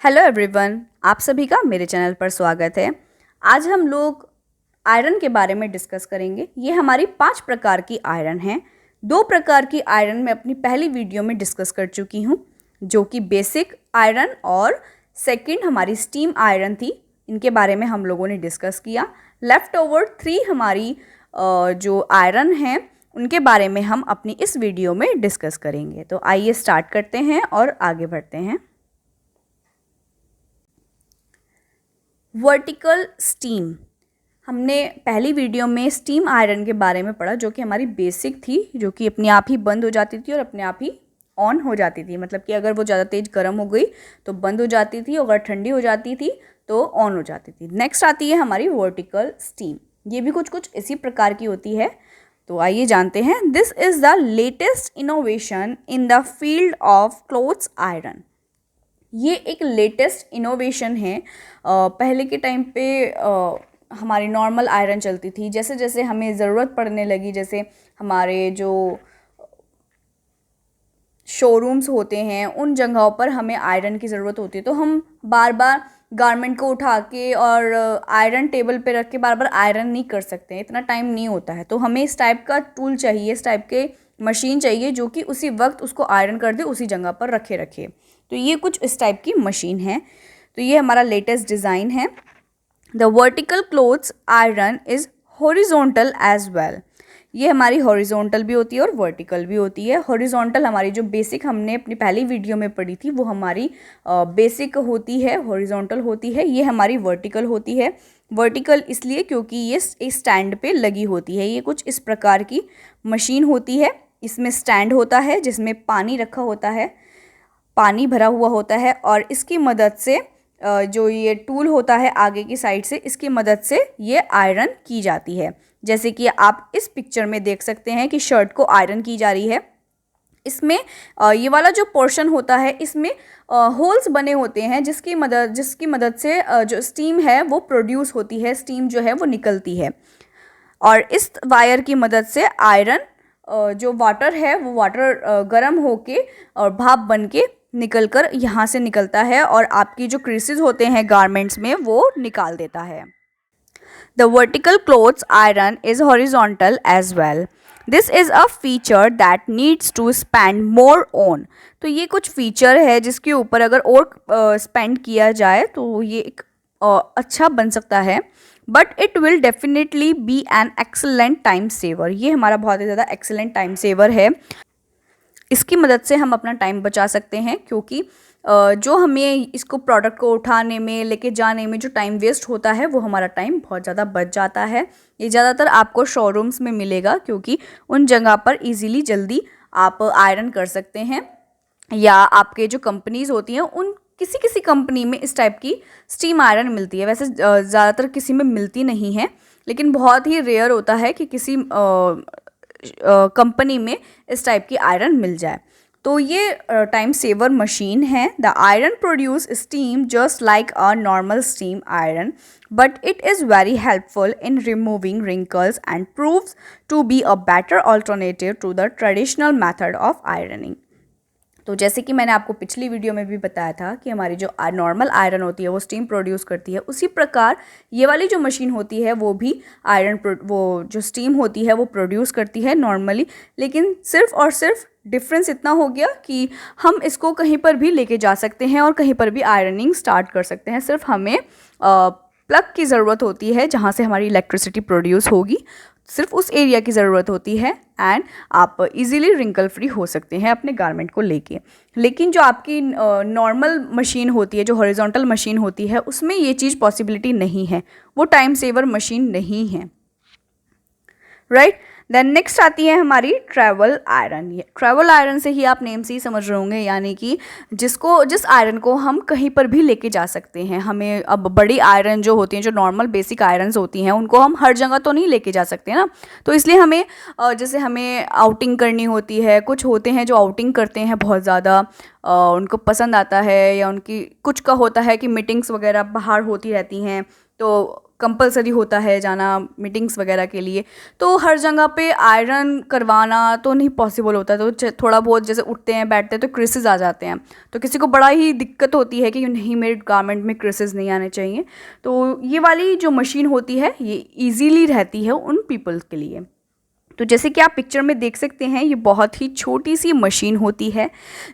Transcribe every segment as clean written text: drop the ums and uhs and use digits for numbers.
Hello everyone, आप सभी का मेरे चैनल पर स्वागत है। आज हम लोग आयरन के बारे में डिस्कस करेंगे। ये हमारी 5 प्रकार की आयरन हैं। 2 प्रकार की आयरन मैं अपनी पहली वीडियो में डिस्कस कर चुकी हूँ, जो कि बेसिक आयरन और सेकंड हमारी स्टीम आयरन थी। इनके बारे में हम लोगों ने डिस्कस किया। लेफ्ट ओवर 3 हमारी जो आयरन हैं उनके बारे में हम अपनी इस वीडियो में डिस्कस करेंगे। तो आइए स्टार्ट करते हैं और आगे बढ़ते हैं। वर्टिकल स्टीम, हमने पहली वीडियो में स्टीम आयरन के बारे में पढ़ा, जो कि हमारी बेसिक थी, जो कि अपने आप ही बंद हो जाती थी और अपने आप ही ऑन हो जाती थी। मतलब कि अगर वो ज़्यादा तेज़ गर्म हो गई तो बंद हो जाती थी, अगर ठंडी हो जाती थी तो ऑन हो जाती थी। नेक्स्ट आती है हमारी वर्टिकल स्टीम। ये भी कुछ कुछ इसी प्रकार की होती है। तो आइए जानते हैं। This is the latest innovation in the field of clothes iron. ये एक लेटेस्ट इनोवेशन है। पहले के टाइम पे हमारी नॉर्मल आयरन चलती थी। जैसे जैसे हमें ज़रूरत पड़ने लगी, जैसे हमारे जो शोरूम्स होते हैं उन जगहों पर हमें आयरन की ज़रूरत होती है, तो हम बार बार गारमेंट को उठा के और आयरन टेबल पे रख के बार बार आयरन नहीं कर सकते, इतना टाइम नहीं होता है। तो हमें इस टाइप का टूल चाहिए, इस टाइप के मशीन चाहिए जो कि उसी वक्त उसको आयरन कर दे, उसी जगह पर रखे। तो ये कुछ इस टाइप की मशीन है। तो ये हमारा लेटेस्ट डिज़ाइन है। The vertical clothes iron is horizontal as well. ये हमारी हॉरिजॉन्टल भी होती है और वर्टिकल भी होती है। हॉरिजॉन्टल हमारी जो बेसिक हमने अपनी पहली वीडियो में पढ़ी थी वो हमारी बेसिक होती है, हॉरिजॉन्टल होती है। ये हमारी वर्टिकल होती है। वर्टिकल इसलिए क्योंकि ये एक स्टैंड पे लगी होती है। ये कुछ इस प्रकार की मशीन होती है। इसमें स्टैंड होता है जिसमें पानी रखा होता है, पानी भरा हुआ होता है, और इसकी मदद से जो ये टूल होता है आगे की साइड से, इसकी मदद से ये आयरन की जाती है। जैसे कि आप इस पिक्चर में देख सकते हैं कि शर्ट को आयरन की जा रही है। इसमें ये वाला जो पोर्शन होता है इसमें होल्स बने होते हैं जिसकी मदद से जो स्टीम है वो प्रोड्यूस होती है, स्टीम जो है वो निकलती है। और इस वायर की मदद से आयरन जो वाटर है वो वाटर गर्म होके और भाप बन के निकल कर यहाँ से निकलता है और आपकी जो क्रीसेस होते हैं गारमेंट्स में वो निकाल देता है। The vertical clothes iron is horizontal as well. This is a feature that needs to spend more on. तो ये कुछ फीचर है जिसके ऊपर अगर और स्पेंड किया जाए तो ये एक अच्छा बन सकता है। But it will definitely be an excellent time saver. ये हमारा बहुत ही ज़्यादा एक्सेलेंट टाइम सेवर है। इसकी मदद से हम अपना टाइम बचा सकते हैं, क्योंकि जो हमें इसको प्रोडक्ट को उठाने में, लेके जाने में जो टाइम वेस्ट होता है वो हमारा टाइम बहुत ज़्यादा बच जाता है। ये ज़्यादातर आपको शोरूम्स में मिलेगा, क्योंकि उन जगह पर इजीली जल्दी आप आयरन कर सकते हैं। या आपके जो कंपनीज़ होती हैं उन किसी किसी कंपनी में इस टाइप की स्टीम आयरन मिलती है। वैसे ज़्यादातर किसी में मिलती नहीं है, लेकिन बहुत ही रेयर होता है कि किसी कंपनी में इस टाइप की आयरन मिल जाए। तो ये टाइम सेवर मशीन है। The iron produce steam just like a normal steam iron, but it is very helpful in removing wrinkles and proves to be a better alternative to the traditional method of ironing. तो जैसे कि मैंने आपको पिछली video में भी बताया था कि हमारी जो नॉर्मल आयरन होती है वो स्टीम प्रोड्यूस करती है, उसी प्रकार ये वाली जो मशीन होती है वो भी वो जो स्टीम होती है वो प्रोड्यूस करती है नॉर्मली। लेकिन सिर्फ और सिर्फ डिफरेंस इतना हो गया कि हम इसको कहीं पर भी लेके जा सकते हैं और कहीं पर भी आयरनिंग स्टार्ट कर सकते हैं। सिर्फ हमें प्लग की ज़रूरत होती है जहाँ से हमारी इलेक्ट्रिसिटी प्रोड्यूस होगी, सिर्फ उस एरिया की ज़रूरत होती है, एंड आप इजीली रिंकल फ्री हो सकते हैं अपने गारमेंट को लेके। लेकिन जो आपकी नॉर्मल मशीन होती है, जो हॉरिजॉन्टल मशीन होती है, उसमें ये चीज़ पॉसिबिलिटी नहीं है, वो टाइम सेवर मशीन नहीं है, राइट। देन नेक्स्ट आती है हमारी ट्रैवल आयरन। ये ट्रैवल आयरन से ही आप नेम से ही समझ रहे होंगे, यानी कि जिस आयरन को हम कहीं पर भी लेके जा सकते हैं। हमें अब बड़ी आयरन जो होती हैं, जो नॉर्मल बेसिक आयरन्स होती हैं, उनको हम हर जगह तो नहीं लेके जा सकते ना। तो इसलिए हमें जैसे हमें आउटिंग करनी होती है, कुछ होते हैं जो आउटिंग करते हैं बहुत ज़्यादा, उनको पसंद आता है, या उनकी कुछ का होता है कि मीटिंग्स वगैरह बाहर होती रहती हैं, तो कंपलसरी होता है जाना मीटिंग्स वगैरह के लिए, तो हर जगह पे आयरन करवाना तो नहीं पॉसिबल होता। तो थोड़ा बहुत जैसे उठते हैं बैठते हैं तो क्रिसेस आ जाते हैं, तो किसी को बड़ा ही दिक्कत होती है कि नहीं मेरे गारमेंट में क्रिसेस नहीं आने चाहिए। तो ये वाली जो मशीन होती है ये ईजीली रहती है उन पीपल के लिए। तो जैसे कि आप पिक्चर में देख सकते हैं ये बहुत ही छोटी सी मशीन होती है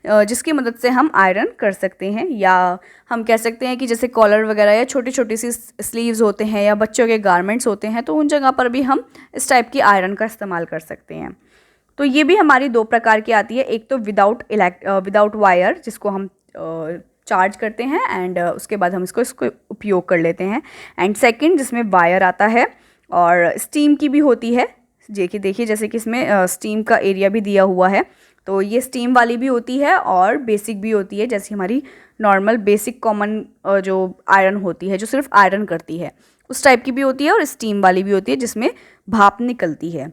जिसकी मदद से हम आयरन कर सकते हैं, या हम कह सकते हैं कि जैसे कॉलर वगैरह या छोटी छोटी सी स्लीव्स होते हैं या बच्चों के गारमेंट्स होते हैं, तो उन जगह पर भी हम इस टाइप की आयरन का इस्तेमाल कर सकते हैं। तो ये भी हमारी दो प्रकार की आती है, एक तो विदाउट वायर जिसको हम चार्ज करते हैं एंड उसके बाद हम इसको उपयोग कर लेते हैं, एंड सेकेंड जिसमें वायर आता है और स्टीम की भी होती है। देखिए जैसे कि इसमें स्टीम का एरिया भी दिया हुआ है, तो ये स्टीम वाली भी होती है और बेसिक भी होती है, जैसे हमारी नॉर्मल बेसिक कॉमन जो आयरन होती है जो सिर्फ आयरन करती है उस टाइप की भी होती है, और स्टीम वाली भी होती है जिसमें भाप निकलती है।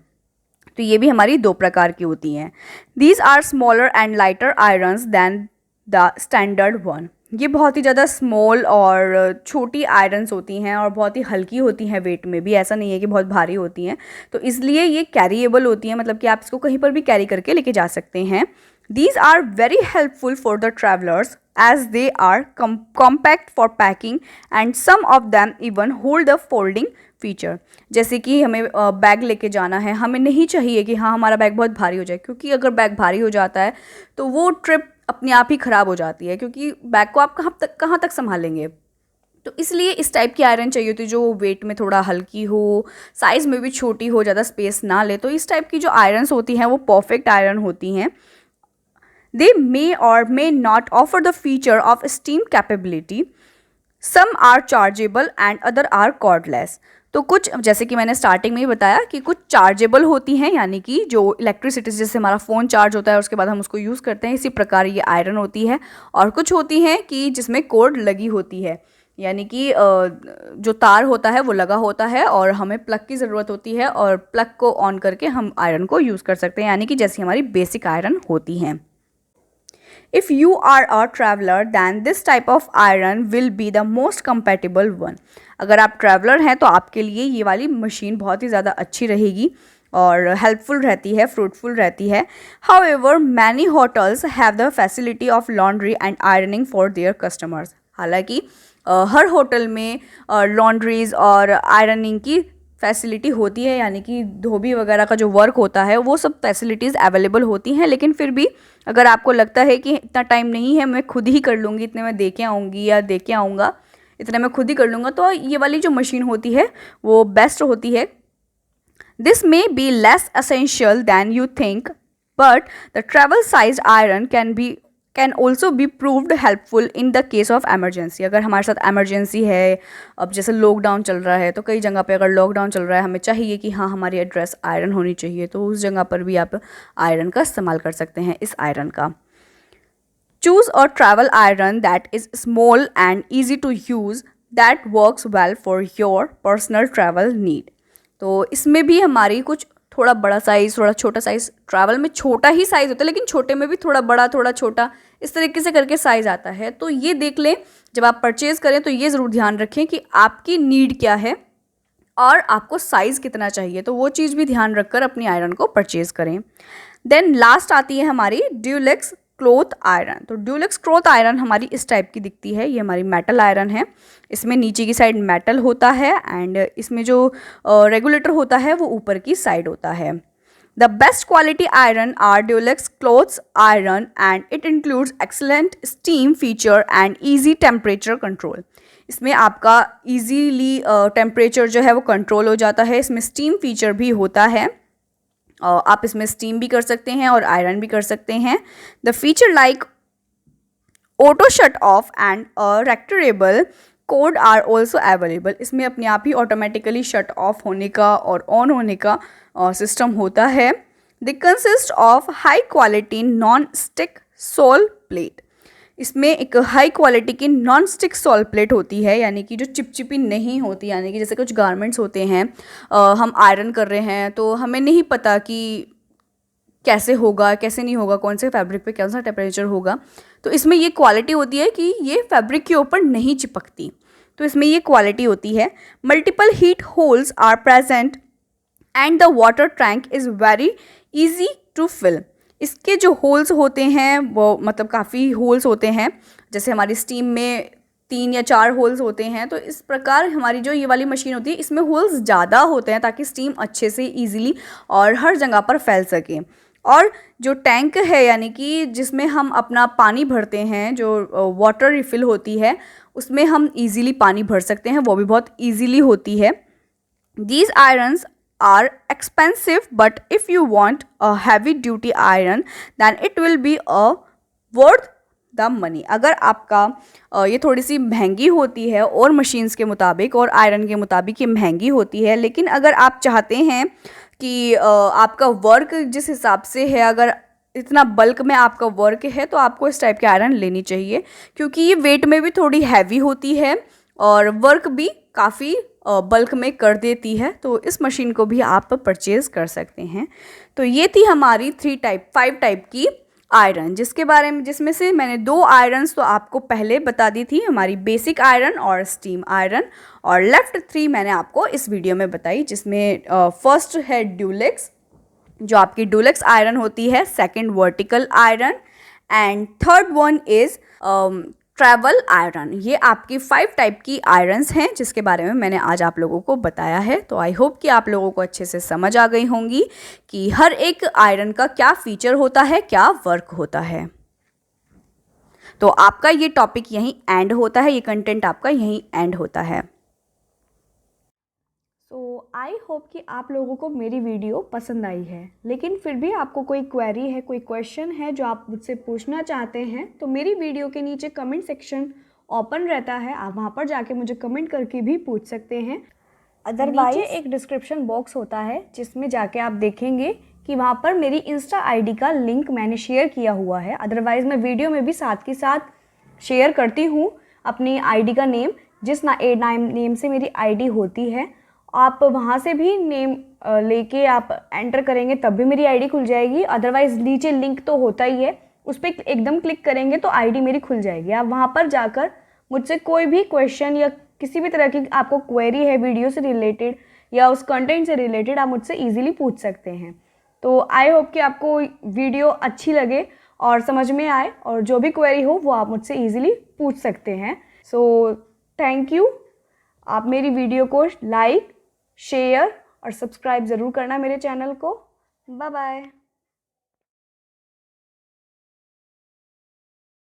तो ये भी हमारी दो प्रकार की होती हैं। These are smaller and lighter irons than the standard one. ये बहुत ही ज़्यादा स्मॉल और छोटी आयरन्स होती हैं और बहुत ही हल्की होती हैं वेट में भी, ऐसा नहीं है कि बहुत भारी होती हैं, तो इसलिए ये कैरीएबल होती हैं, मतलब कि आप इसको कहीं पर भी कैरी करके लेके जा सकते हैं। These are very helpful for the travelers as they are compact for packing and some of them even hold the folding feature। जैसे कि हमें बैग लेके जाना है, हमें नहीं चाहिए कि हाँ हमारा बैग बहुत भारी हो जाए, क्योंकि अगर बैग भारी हो जाता है तो वो ट्रिप अपने आप ही ख़राब हो जाती है, क्योंकि बैग को आप कहाँ तक संभालेंगे। तो इसलिए इस टाइप की आयरन चाहिए होती है जो वेट में थोड़ा हल्की हो, साइज़ में भी छोटी हो, ज़्यादा स्पेस ना ले। तो इस टाइप की जो आयरन्स होती हैं वो परफेक्ट आयरन होती हैं। They may or may not offer the feature of steam capability. Some are chargeable and other are cordless। तो कुछ जैसे कि मैंने स्टार्टिंग में ही बताया कि कुछ चार्जेबल होती हैं, यानी कि जो इलेक्ट्रिसिटी से जैसे हमारा फ़ोन चार्ज होता है उसके बाद हम उसको यूज़ करते हैं, इसी प्रकार ये आयरन होती है। और कुछ होती हैं कि जिसमें कॉर्ड लगी होती है, यानी कि जो तार होता है वो लगा होता है और हमें प्लग की ज़रूरत होती है और प्लग को ऑन करके हम आयरन को यूज़ कर सकते हैं, यानी कि जैसी हमारी बेसिक आयरन होती हैं। If you are a traveler, then this type of iron will be the most compatible one। अगर आप ट्रैवलर हैं तो आपके लिए ये वाली मशीन बहुत ही ज़्यादा अच्छी रहेगी और हेल्पफुल रहती है, फ्रूटफुल रहती है। However, many hotels have the facility of laundry and ironing for their customers। हालांकि हर होटल में लॉन्ड्रीज और आयरनिंग की फैसिलिटी होती है, यानी कि धोबी वगैरह का जो वर्क होता है वो सब फैसिलिटीज़ अवेलेबल होती हैं, लेकिन फिर भी अगर आपको लगता है कि इतना टाइम नहीं है मैं खुद ही कर लूँगी, इतने में दे के आऊँगी या दे के आऊँगा, इतने में खुद ही कर लूँगा, तो ये वाली जो मशीन होती है वो बेस्ट होती है। This may be less essential than you think but the travel size iron can also be proved helpful in the case of emergency. अगर हमारे साथ एमरजेंसी है, अब जैसे लॉकडाउन चल रहा है तो कई जगह पे अगर लॉकडाउन चल रहा है हमें चाहिए कि हाँ हमारी एड्रेस आयरन होनी चाहिए, तो उस जगह पर भी आप आयरन का इस्तेमाल कर सकते हैं, इस आयरन का। Choose a travel iron that is small and easy to use that works well for your personal travel need. तो इसमें भी हमारी कुछ थोड़ा बड़ा साइज़, थोड़ा छोटा साइज़, ट्रैवल में छोटा ही साइज़ होता है लेकिन छोटे में भी थोड़ा बड़ा थोड़ा छोटा इस तरीके से करके साइज़ आता है। तो ये देख लें जब आप परचेज़ करें तो ये ज़रूर ध्यान रखें कि आपकी नीड क्या है और आपको साइज़ कितना चाहिए, तो वो चीज़ भी ध्यान रखकर अपनी आयरन को परचेज़ करें। देन लास्ट आती है हमारी ड्यूलेक्स क्लॉथ आयरन। तो ड्यूलेक्स क्लॉथ आयरन हमारी इस टाइप की दिखती है, ये हमारी मेटल आयरन है, इसमें नीचे की साइड मेटल होता है एंड इसमें जो रेगुलेटर होता है वो ऊपर की साइड होता है। The best quality iron are deluxe clothes iron and it includes excellent steam feature and easy temperature control. इसमें आपका ईजीली टेम्परेचर जो है वो कंट्रोल हो जाता है, इसमें स्टीम फीचर भी होता है, आप इसमें स्टीम भी कर सकते हैं और आयरन भी कर सकते हैं। The feature like auto shut off and retractable cord are also available. इसमें अपने आप ही ऑटोमेटिकली शट ऑफ होने का और ऑन होने का सिस्टम होता है। They consist of high quality non stick soul plate. इसमें एक हाई क्वालिटी की नॉन स्टिक सॉल प्लेट होती है, यानी कि जो चिपचिपी नहीं होती, यानी कि जैसे कुछ गारमेंट्स होते हैं हम आयरन कर रहे हैं तो हमें नहीं पता कि कैसे होगा कैसे नहीं होगा, कौन से फैब्रिक पे कौन सा टेम्परेचर होगा, तो इसमें ये क्वालिटी होती है कि ये फैब्रिक के ऊपर नहीं चिपकती। तो इसमें ये क्वालिटी होती है। Multiple heat holes are present and the water tank is very easy to fill. इसके जो होल्स होते हैं वो मतलब काफ़ी होल्स होते हैं, जैसे हमारी स्टीम में 3 या 4 होल्स होते हैं, तो इस प्रकार हमारी जो ये वाली मशीन होती है इसमें होल्स ज़्यादा होते हैं ताकि स्टीम अच्छे से ईजिली और हर जगह पर फैल सके। और जो टैंक है यानी कि जिसमें हम अपना पानी भरते हैं, जो वाटर रिफ़िल होती है उसमें हम ईजिली पानी भर सकते हैं, वो भी बहुत ईजिली होती है। These irons are expensive, but if you want a heavy duty iron then it will be a worth the money. अगर आपका ये थोड़ी सी महंगी होती है और मशीन्स के मुताबिक और आयरन के मुताबिक ये महंगी होती है, लेकिन अगर आप चाहते हैं कि आपका वर्क जिस हिसाब से है, अगर इतना बल्क में आपका वर्क है तो आपको इस टाइप की आयरन लेनी चाहिए, क्योंकि ये वेट में भी थोड़ी हैवी होती है और वर्क भी काफ़ी बल्क में कर देती है। तो इस मशीन को भी आप परचेज़ कर सकते हैं। तो ये थी हमारी 5 टाइप की आयरन, जिसमें से मैंने 2 आयरन्स तो आपको पहले बता दी थी, हमारी बेसिक आयरन और स्टीम आयरन, और लेफ्ट 3 मैंने आपको इस वीडियो में बताई, जिसमें फर्स्ट है ड्यूलेक्स, जो आपकी डुलेक्स आयरन होती है, second vertical iron, and third one is travel iron. ये आपकी 5 टाइप की आयरन्स हैं जिसके बारे में मैंने आज आप लोगों को बताया है। तो आई होप कि आप लोगों को अच्छे से समझ आ गई होंगी कि हर एक आयरन का क्या फीचर होता है, क्या वर्क होता है। तो आपका ये टॉपिक यहीं एंड होता है, ये कंटेंट आपका यहीं एंड होता है। तो आई होप कि आप लोगों को मेरी वीडियो पसंद आई है, लेकिन फिर भी आपको कोई क्वेरी है, कोई क्वेश्चन है जो आप मुझसे पूछना चाहते हैं, तो मेरी वीडियो के नीचे कमेंट सेक्शन ओपन रहता है, आप वहाँ पर जाके मुझे कमेंट करके भी पूछ सकते हैं। अदरवाइज नीचे एक डिस्क्रिप्शन बॉक्स होता है जिसमें जाके आप देखेंगे कि वहाँ पर मेरी इंस्टा आईडी का लिंक मैंने शेयर किया हुआ है। अदरवाइज़ मैं वीडियो में भी साथ के साथ शेयर करती हूँ अपनी आईडी का नेम, जिस नेम से मेरी आईडी होती है। आप वहाँ से भी नेम लेके आप एंटर करेंगे तब भी मेरी आईडी खुल जाएगी। अदरवाइज़ नीचे लिंक तो होता ही है, उस पर एकदम क्लिक करेंगे तो आईडी मेरी खुल जाएगी। आप वहाँ पर जाकर मुझसे कोई भी क्वेश्चन या किसी भी तरह की आपको क्वेरी है वीडियो से रिलेटेड या उस कंटेंट से रिलेटेड, आप मुझसे ईजिली पूछ सकते हैं। तो आई होप कि आपको वीडियो अच्छी लगे और समझ में आए, और जो भी क्वेरी हो वो आप मुझसे ईजिली पूछ सकते हैं। So thank you. आप मेरी वीडियो को लाइक, शेयर और सब्सक्राइब ज़रूर करना मेरे चैनल को। Bye bye.